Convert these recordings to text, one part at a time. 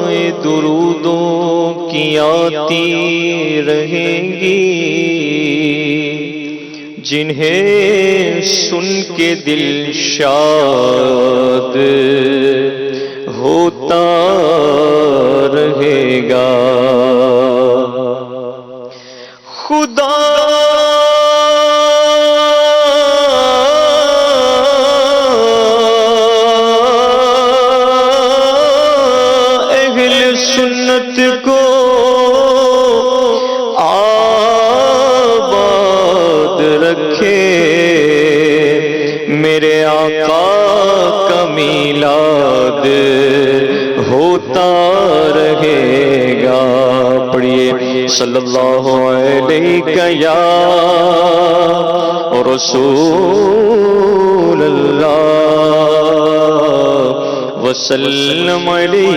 دعائیں درودوں کی آتی رہیں گی، جنہیں سن کے دل شاد ہوتا رہے گا۔ خدا اہل سنت کو آباد رکھے، میرے آقا کا میلاد ہوتا رہے گا۔ پڑھیے صلی اللہ علیہ یا رسول اللہ وسلم علیک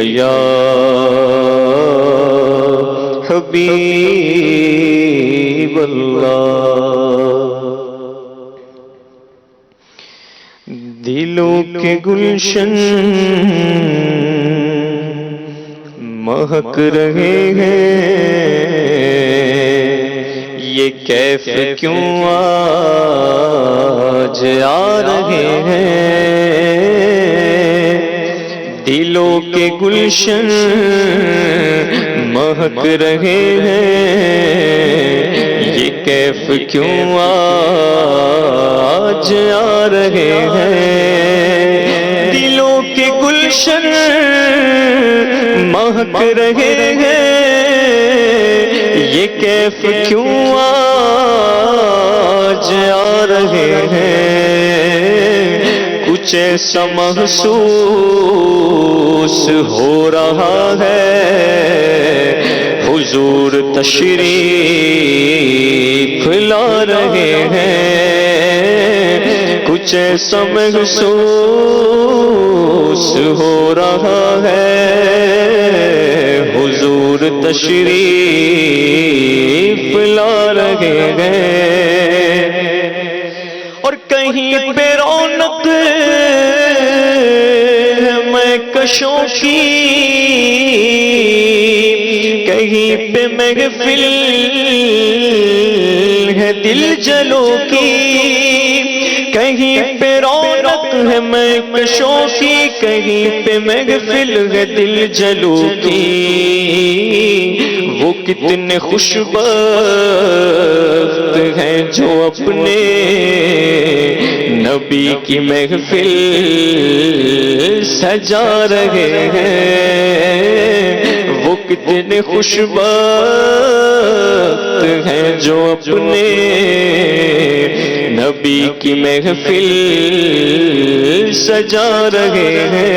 یا حبیب اللہ۔ دلوں کے گلشن مہک رہے ہیں، یہ کیف کیوں آج آ رہے ہیں؟ دلوں کے گلشن مہک رہے ہیں، یہ کیف کیوں آج آ رہے ہیں؟ دلوں کے گلشن مہک رہے ہیں، یہ کیف کیوں آج آ رہے ہیں؟ کچھ ایسا محسوس ہو رہا ہے، حضور تشریف لا رہے ہیں۔ کچھ ایسا محسوس ہو رہا ہے، حضور تشریف لا رہے ہیں۔ اور کہیں پہ رونق ہے مہکشوں کی، کہیں پہ محفل ہے دل جلوں کی، کہیں پہ رونق ہے مہکشوں کی، کہیں پہ محفل ہے دل جلوں کی۔ وہ کتنے خوش بخت ہیں جو اپنے نبی کی محفل سجا رہے ہیں۔ وہ کتنے خوش بخت ہیں جو اپنے نبی کی محفل سجا رہے ہیں۔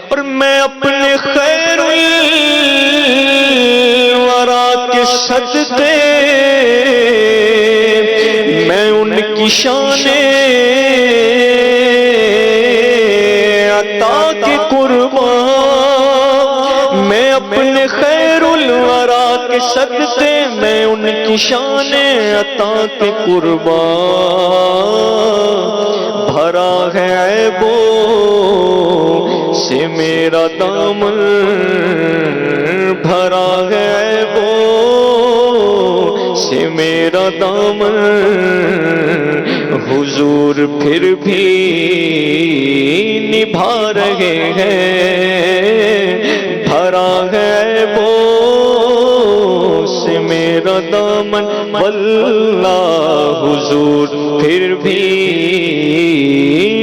اور میں اپنے خیر الورا کے صدقے میں ان کی شان عطا کے قربان، میں اپنے خیر الورا کے صدقے میں ان کی شان عطا کے قربان۔ بھرا ہے عیبوں سے میرا دامن، بھرا ہے عیبوں سے میرا دامن، حضور پھر بھی نبھا رہے ہیں۔ بھرا ہے عیبوں سے میرا دامن، واللہ حضور پھر بھی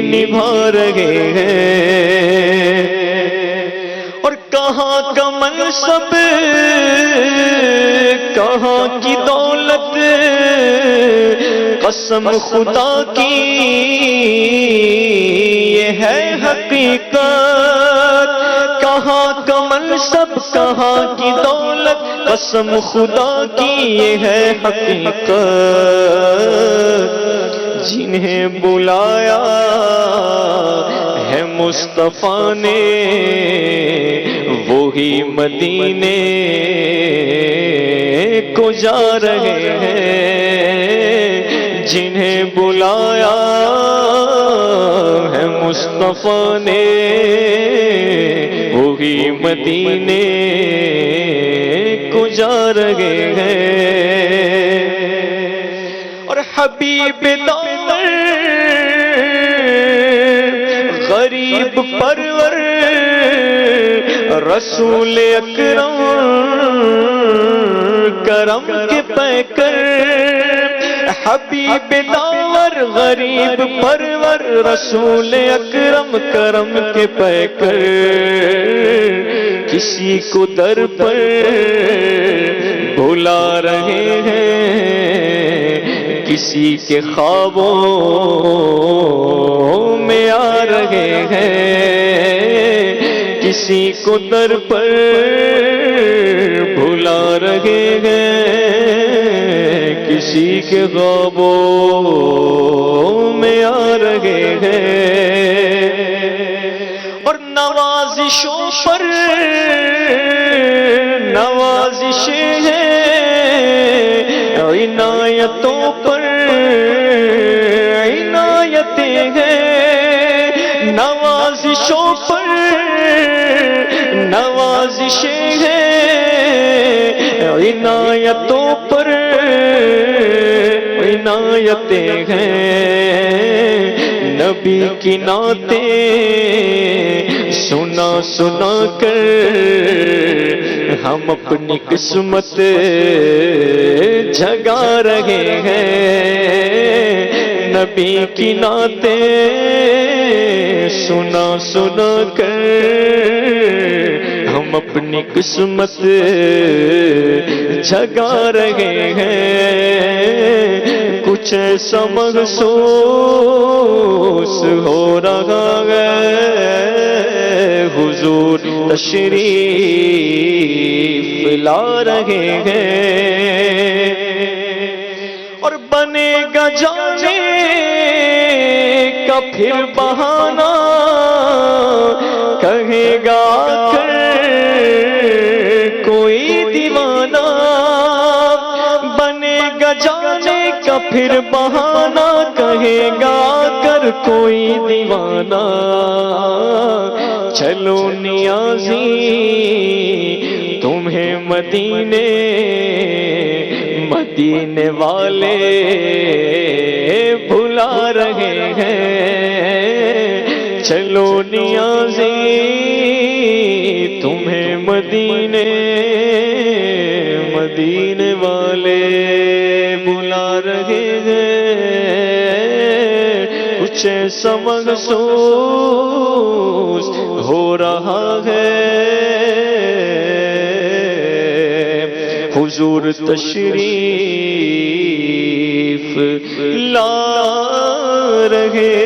نبھا رہے ہیں۔ اور کہاں کا منصب، کہاں کی دولت، قسم خدا کی یہ ہے حقیقت۔ کہاں کا منصب، کہاں کی دولت، قسم خدا کی یہ ہے حقیقت۔ جنہیں بلایا ہے مصطفیٰ نے وہی مدینے کو جا رہے ہیں، جنہیں بلایا ہے مصطفیٰ نے وہی مدینے کو جا رہے ہیں، اور حبیب دامر غریب پرور رسول اکرم کرم کے پیکر، حبیب داور غریب پرور رسول اکرم کرم کے پیکر، کسی کو در پر بھلا رہے ہیں، کسی کے خوابوں میں آ رہے ہیں، کسی کو در پر بھلا رہے ہیں، کسی کے خوابوں میں آ رہے ہیں، اور نوازشوں پر نوازشیں ہیں، عنایتوں پر عنایتیں ہیں، نوازشوں پر نوازشیں ہیں، عنایتوں پر عنایتیں ہیں، نبی کی نعتیں سنا سنا کر ہم اپنی قسمت جگا رہے ہیں، نبی کی نعتیں سنا سنا کر ہم اپنی قسمت جگا رہے ہیں، کچھ ایسا محسوس ہو رہا ہے حضور تشریف لا رہے ہیں، اور بنے گا جانے کا پھر بہانہ، کہے گا کر کوئی دیوانہ، بنے گا جانے کا پھر بہانہ، کہے گا کر کوئی دیوانہ، چلو نیازی تمہیں مدینے مدینے والے بھلا رہے ہیں، چلو نیازی تمہیں مدینے مدینے والے بلا رہے ہیں، کچھ ایسا محسوس ہو رہا ہے حضور تشریف لا رہے